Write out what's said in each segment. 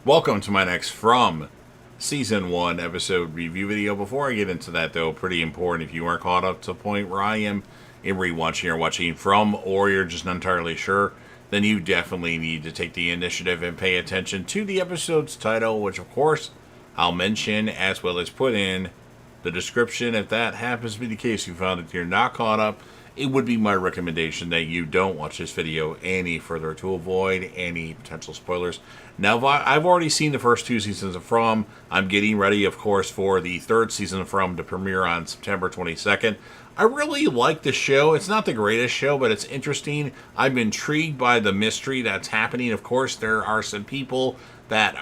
Welcome to my next From Season 1 episode review video. Before I get into that, though, pretty important, if you aren't caught up to the point where I am in rewatching or watching from, or you're just not entirely sure, then you definitely need to take the initiative and pay attention to the episode's title, which, of course, I'll mention as well as put in the description. If that happens to be the case, you found that you're not caught up, it would be my recommendation that you don't watch this video any further to avoid any potential spoilers. Now, I've already seen the first two seasons of From. I'm getting ready, of course, for the third season of From to premiere on September 22nd. I really like the show. It's not the greatest show, but it's interesting. I'm intrigued by the mystery that's happening. Of course, there are some people that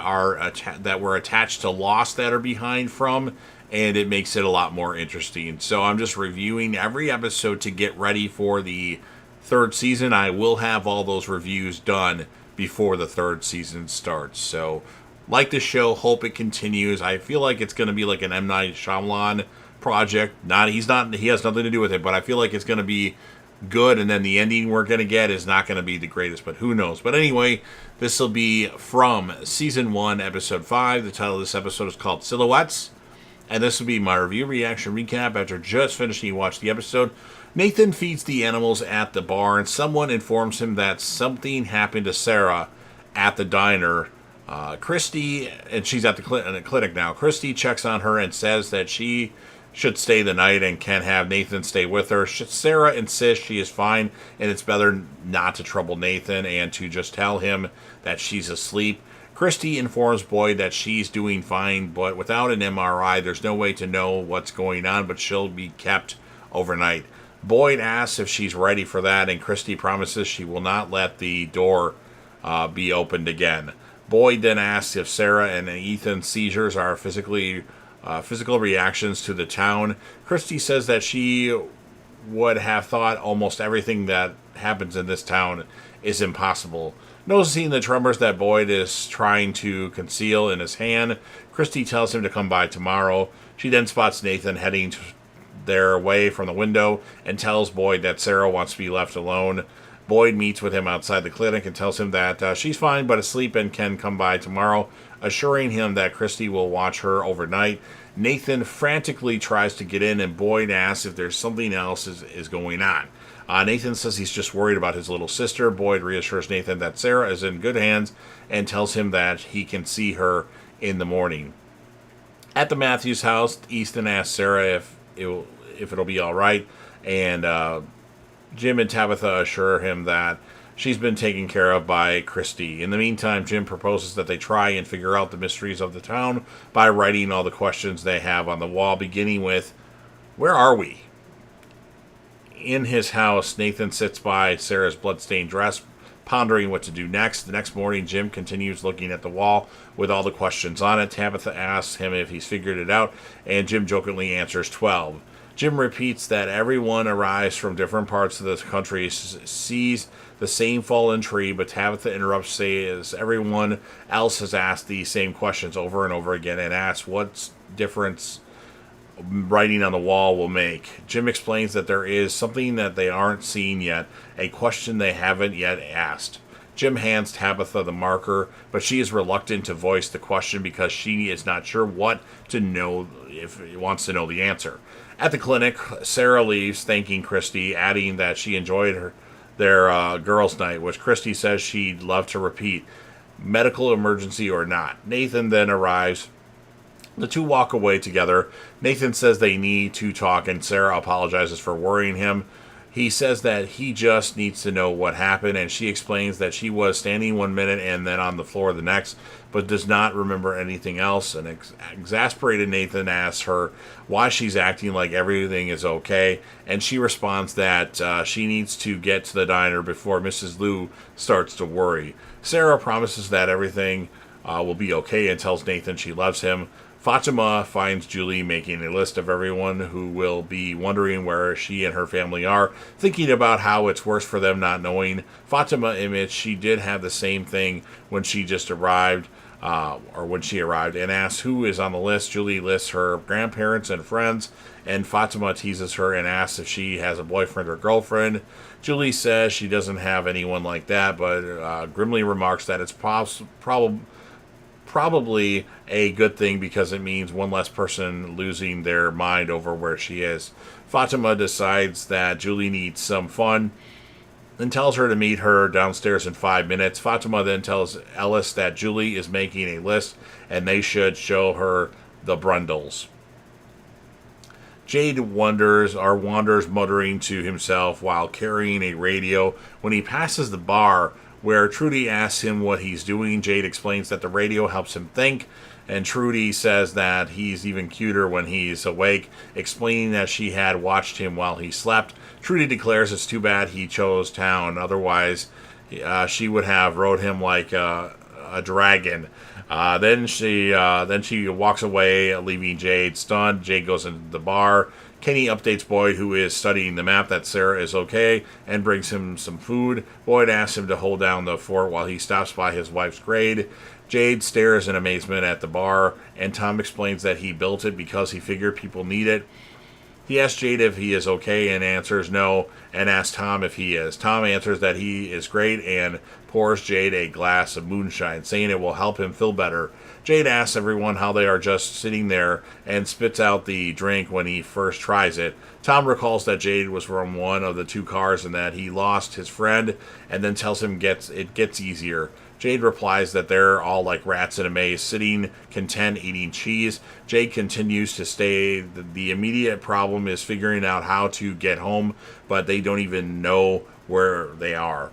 were attached to Lost that are behind From, and it makes it a lot more interesting. So I'm just reviewing every episode to get ready for the third season. I will have all those reviews done before the third season starts. So, like the show, hope it continues. I feel like it's going to be like an M. Night Shyamalan project. He has nothing to do with it, but I feel like it's going to be good, and then the ending we're going to get is not going to be the greatest, but who knows. But anyway, this will be From Season 1, Episode 5. The title of this episode is called Silhouettes. And this will be my review reaction recap after just finishing watching the episode. Nathan feeds the animals at the bar, and someone informs him that something happened to Sarah at the diner. Christy, and she's at the clinic now. Christy checks on her and says that she should stay the night and can have Nathan stay with her. Sarah insists she is fine, and it's better not to trouble Nathan and to just tell him that she's asleep. Christy informs Boyd that she's doing fine, but without an MRI, there's no way to know what's going on, but she'll be kept overnight. Boyd asks if she's ready for that, and Christy promises she will not let the door be opened again. Boyd then asks if Sarah and Ethan's seizures are physical reactions to the town. Christy says that she would have thought almost everything that happens in this town is impossible. Noticing the tremors that Boyd is trying to conceal in his hand, Christy tells him to come by tomorrow. She then spots Nathan heading their way from the window and tells Boyd that Sarah wants to be left alone. Boyd meets with him outside the clinic and tells him that she's fine but asleep and can come by tomorrow, assuring him that Christy will watch her overnight. Nathan frantically tries to get in, and Boyd asks if there's something else is going on. Nathan says he's just worried about his little sister. Boyd reassures Nathan that Sarah is in good hands and tells him that he can see her in the morning. At the Matthews house, Easton asks Sarah if it'll be all right, and Jim and Tabitha assure him that she's been taken care of by Christy. In the meantime, Jim proposes that they try and figure out the mysteries of the town by writing all the questions they have on the wall, beginning with, "Where are we?" In his house, Nathan sits by Sarah's bloodstained dress, pondering what to do next. The next morning, Jim continues looking at the wall with all the questions on it. Tabitha asks him if he's figured it out, and Jim jokingly answers 12. Jim repeats that everyone arrives from different parts of the country, sees the same fallen tree, but Tabitha interrupts, says everyone else has asked the same questions over and over again, and asks what difference writing on the wall will make. Jim explains that there is something that they aren't seeing yet, a question they haven't yet asked. Jim hands Tabitha the marker, but she is reluctant to voice the question because she is not sure what to know if he wants to know the answer. At the clinic, Sarah leaves, thanking Christy, adding that she enjoyed their girls' night, which Christy says she'd love to repeat, medical emergency or not. Nathan then arrives. The two walk away together. Nathan says they need to talk, and Sarah apologizes for worrying him. He says that he just needs to know what happened, and she explains that she was standing one minute and then on the floor the next, but does not remember anything else. An exasperated Nathan asks her why she's acting like everything is okay, and she responds that she needs to get to the diner before Mrs. Liu starts to worry. Sarah promises that everything will be okay and tells Nathan she loves him. Fatima finds Julie making a list of everyone who will be wondering where she and her family are, thinking about how it's worse for them not knowing. Fatima admits she did have the same thing when she just arrived, and asks who is on the list. Julie lists her grandparents and friends, and Fatima teases her and asks if she has a boyfriend or girlfriend. Julie says she doesn't have anyone like that, but grimly remarks that it's probably a good thing because it means one less person losing their mind over where she is. Fatima decides that Julie needs some fun and tells her to meet her downstairs in 5 minutes. Fatima then tells Ellis that Julie is making a list and they should show her the Brundles. Jade wanders muttering to himself while carrying a radio. When he passes the bar where Trudy asks him what he's doing, Jade explains that the radio helps him think, and Trudy says that he's even cuter when he's awake, explaining that she had watched him while he slept. Trudy declares it's too bad he chose town, otherwise she would have rode him like a dragon. Then she walks away, leaving Jade stunned. Jade goes into the bar. Kenny updates Boyd, who is studying the map, that Sarah is okay and brings him some food. Boyd asks him to hold down the fort while he stops by his wife's grave. Jade stares in amazement at the bar, and Tom explains that he built it because he figured people need it. He asks Jade if he is okay and answers no, and asks Tom if he is. Tom answers that he is great and pours Jade a glass of moonshine, saying it will help him feel better. Jade asks everyone how they are just sitting there and spits out the drink when he first tries it. Tom recalls that Jade was from one of the two cars and that he lost his friend, and then tells him it gets easier. Jade replies that they're all like rats in a maze, sitting content eating cheese. Jade continues to stay. The immediate problem is figuring out how to get home, but they don't even know where they are.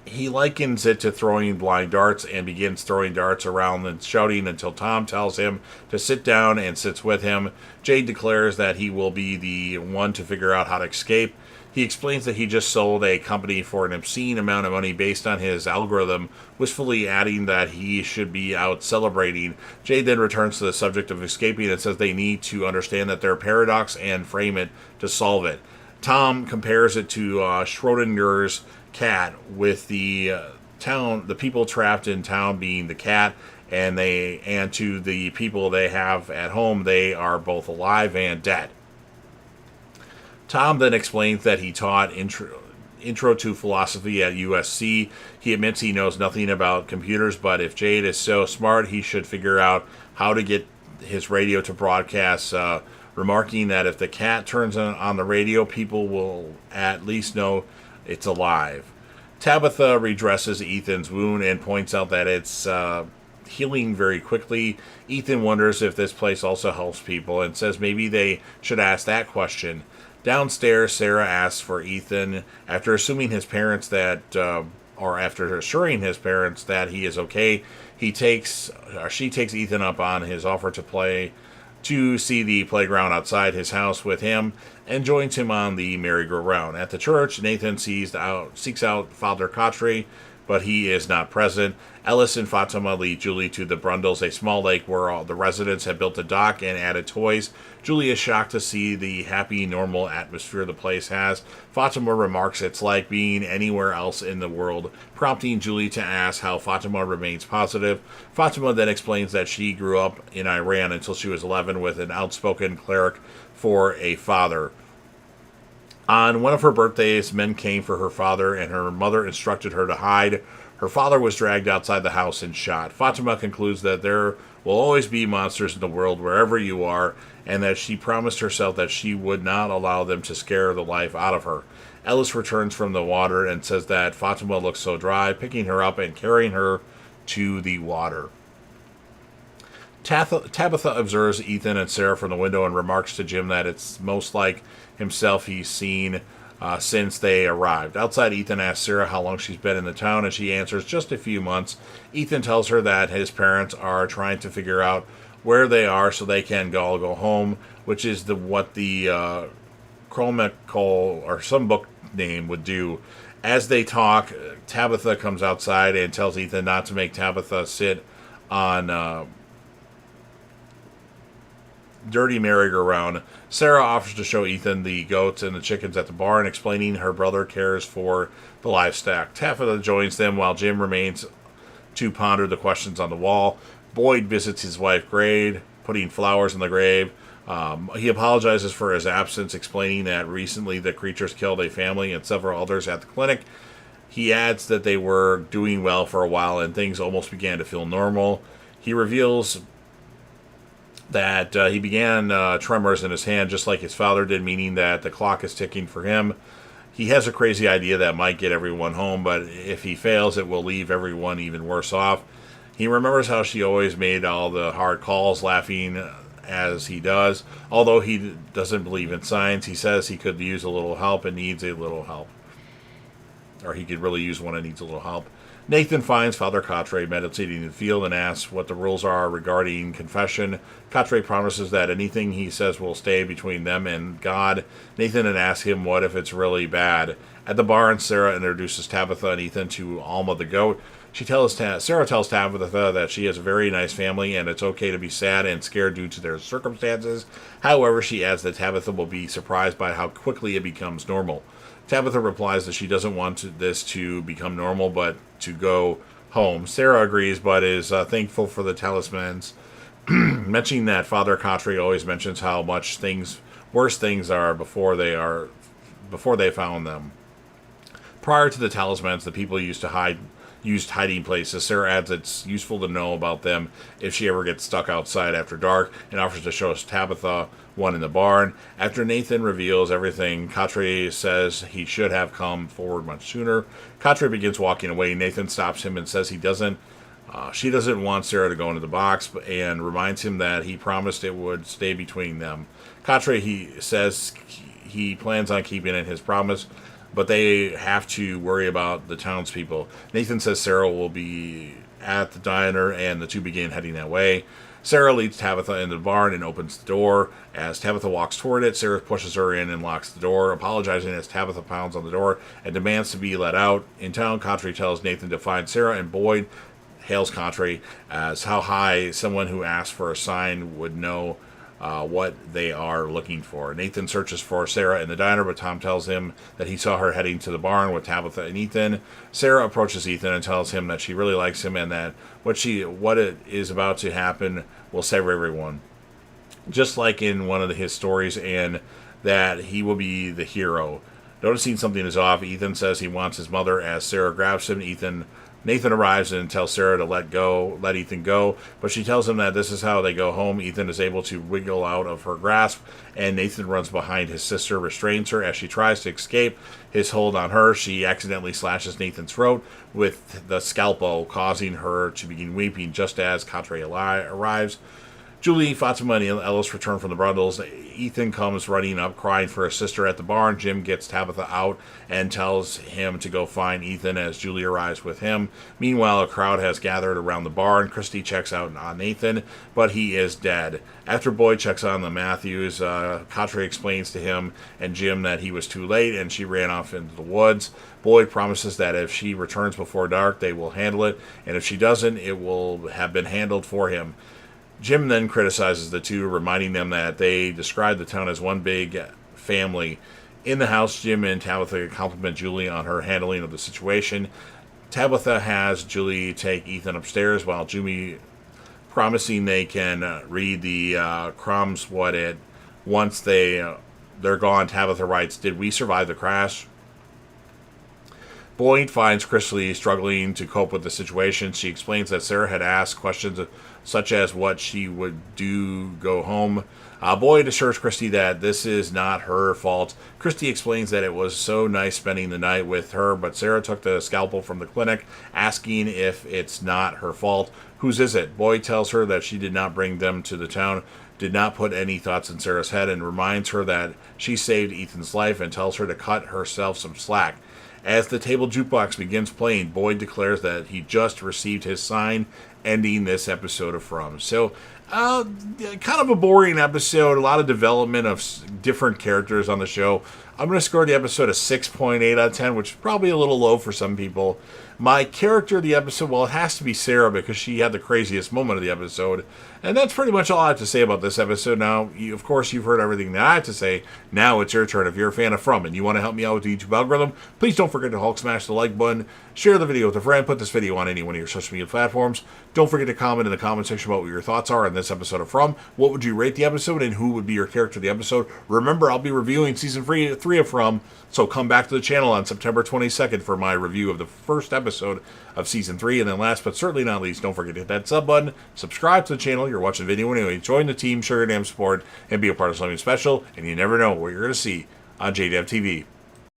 He likens it to throwing blind darts and begins throwing darts around and shouting until Tom tells him to sit down and sits with him. Jade declares that he will be the one to figure out how to escape. He explains that he just sold a company for an obscene amount of money based on his algorithm, wistfully adding that he should be out celebrating. Jade then returns to the subject of escaping and says they need to understand that they're a paradox and frame it to solve it. Tom compares it to Schrodinger's cat, with the people trapped in town being the cat, and to the people they have at home, they are both alive and dead. Tom then explains that he taught intro to philosophy at USC. He admits he knows nothing about computers, but if Jade is so smart, he should figure out how to get his radio to broadcast, remarking that if the cat turns on the radio, people will at least know it's alive. Tabitha redresses Ethan's wound and points out that it's healing very quickly. Ethan wonders if this place also helps people and says maybe they should ask that question. Downstairs, Sarah asks for Ethan. After assuring his parents that he is okay, she takes Ethan up on his offer to see the playground outside his house with him, and joins him on the merry-go-round. At the church, Nathan seeks out Father Cotry, but he is not present. Ellis and Fatima lead Julie to the Brundles, a small lake where all the residents have built a dock and added toys. Julie is shocked to see the happy, normal atmosphere the place has. Fatima remarks it's like being anywhere else in the world, prompting Julie to ask how Fatima remains positive. Fatima then explains that she grew up in Iran until she was 11 with an outspoken cleric for a father. On one of her birthdays, men came for her father, and her mother instructed her to hide. Her father was dragged outside the house and shot. Fatima concludes that there will always be monsters in the world wherever you are, and that she promised herself that she would not allow them to scare the life out of her. Ellis returns from the water and says that Fatima looks so dry, picking her up and carrying her to the water. Tabitha observes Ethan and Sarah from the window and remarks to Jim that it's most like himself he's seen since they arrived. Outside, Ethan asks Sarah how long she's been in the town, and she answers just a few months. Ethan tells her that his parents are trying to figure out where they are so they can all go home, which is what the Chronicle or some book name would do. As they talk, Tabitha comes outside and tells Ethan not to make Tabitha sit on dirty merry-go-round. Sarah offers to show Ethan the goats and the chickens at the barn, explaining her brother cares for the livestock. Tabitha joins them while Jim remains to ponder the questions on the wall. Boyd visits his wife grave, putting flowers in the grave. He apologizes for his absence, explaining that recently the creatures killed a family and several others at the clinic. He adds that they were doing well for a while and things almost began to feel normal. He reveals that he began tremors in his hand just like his father did, meaning that the clock is ticking for him. He has a crazy idea that might get everyone home, but if he fails, it will leave everyone even worse off. He remembers how she always made all the hard calls, laughing as he does. Although he doesn't believe in science, he says he could use a little help and needs a little help. Or he could really use one and needs a little help. Nathan finds Father Quatre meditating in the field and asks what the rules are regarding confession. Quatre promises that anything he says will stay between them and God. Nathan then asks him what if it's really bad. At the barn, Sarah introduces Tabitha and Ethan to Alma the goat. Sarah tells Tabitha that she has a very nice family and it's okay to be sad and scared due to their circumstances. However, she adds that Tabitha will be surprised by how quickly it becomes normal. Tabitha replies that she doesn't want this to become normal, but to go home. Sarah agrees, but is thankful for the talismans, mentioning that Father Quatre always mentions how much worse things are before they found them. Prior to the talismans, the people used hiding places. Sarah adds it's useful to know about them if she ever gets stuck outside after dark, and offers to show us Tabitha one in the barn. After Nathan reveals everything, Quatre says he should have come forward much sooner. Quatre begins walking away. Nathan stops him and says she doesn't want Sarah to go into the box, and reminds him that he promised it would stay between them. Quatre, he says he plans on keeping it his promise, but they have to worry about the townspeople. Nathan says Sarah will be at the diner, and the two begin heading that way. Sarah leads Tabitha into the barn and opens the door. As Tabitha walks toward it, Sarah pushes her in and locks the door, apologizing as Tabitha pounds on the door and demands to be let out. In town, Quatre tells Nathan to find Sarah, and Boyd hails Quatre as how high someone who asks for a sign would know what they are looking for. Nathan searches for Sarah in the diner, but Tom tells him that he saw her heading to the barn with Tabitha and Ethan. Sarah approaches Ethan and tells him that she really likes him and that what it is about to happen will save everyone, just like in one of his stories, and that he will be the hero. Noticing something is off, Ethan says he wants his mother. As Sarah grabs him, Nathan arrives and tells Sarah to let Ethan go, but she tells him that this is how they go home. Ethan is able to wiggle out of her grasp, and Nathan runs behind his sister, restrains her. As she tries to escape his hold on her, she accidentally slashes Nathan's throat with the scalpel, causing her to begin weeping just as Quatre arrives. Julie, Fatima, and Ellis return from the Brundles. Ethan comes running up, crying for his sister at the barn. Jim gets Tabitha out and tells him to go find Ethan as Julie arrives with him. Meanwhile, a crowd has gathered around the barn. Christy checks out on Nathan, but he is dead. After Boyd checks on the Matthews, Quatre explains to him and Jim that he was too late and she ran off into the woods. Boyd promises that if she returns before dark, they will handle it, and if she doesn't, it will have been handled for him. Jim then criticizes the two, reminding them that they describe the town as one big family. In the house, Jim and Tabitha compliment Julie on her handling of the situation. Tabitha has Julie take Ethan upstairs, while Julie promising they can read the crumbs once they're gone. Tabitha writes, "Did we survive the crash?" Boyd finds Chrisley struggling to cope with the situation. She explains that Sarah had asked questions such as what she would do go home. Boyd assures Christy that this is not her fault. Christy explains that it was so nice spending the night with her, but Sarah took the scalpel from the clinic, asking if it's not her fault. Whose is it? Boyd tells her that she did not bring them to the town, did not put any thoughts in Sarah's head, and reminds her that she saved Ethan's life and tells her to cut herself some slack. As the table jukebox begins playing, Boyd declares that he just received his sign, ending this episode of From. So, kind of a boring episode, a lot of development of different characters on the show. I'm going to score the episode a 6.8 out of 10, which is probably a little low for some people. My character of the episode, well, it has to be Sarah because she had the craziest moment of the episode. And that's pretty much all I have to say about this episode. Now, of course, you've heard everything that I have to say. Now it's your turn. If you're a fan of From and you want to help me out with the YouTube algorithm, please don't forget to Hulk smash the like button, share the video with a friend, put this video on any one of your social media platforms. Don't forget to comment in the comment section about what your thoughts are on this episode of From. What would you rate the episode, and who would be your character of the episode? Remember, I'll be reviewing season 3 of From, so come back to the channel on September 22nd for my review of the first episode of season 3. And then last but certainly not least, don't forget to hit that sub button, subscribe to the channel. You're watching the video anyway. Join the team, Sugar Dam Support, and be a part of something special. And you never know what you're going to see on JDAV TV.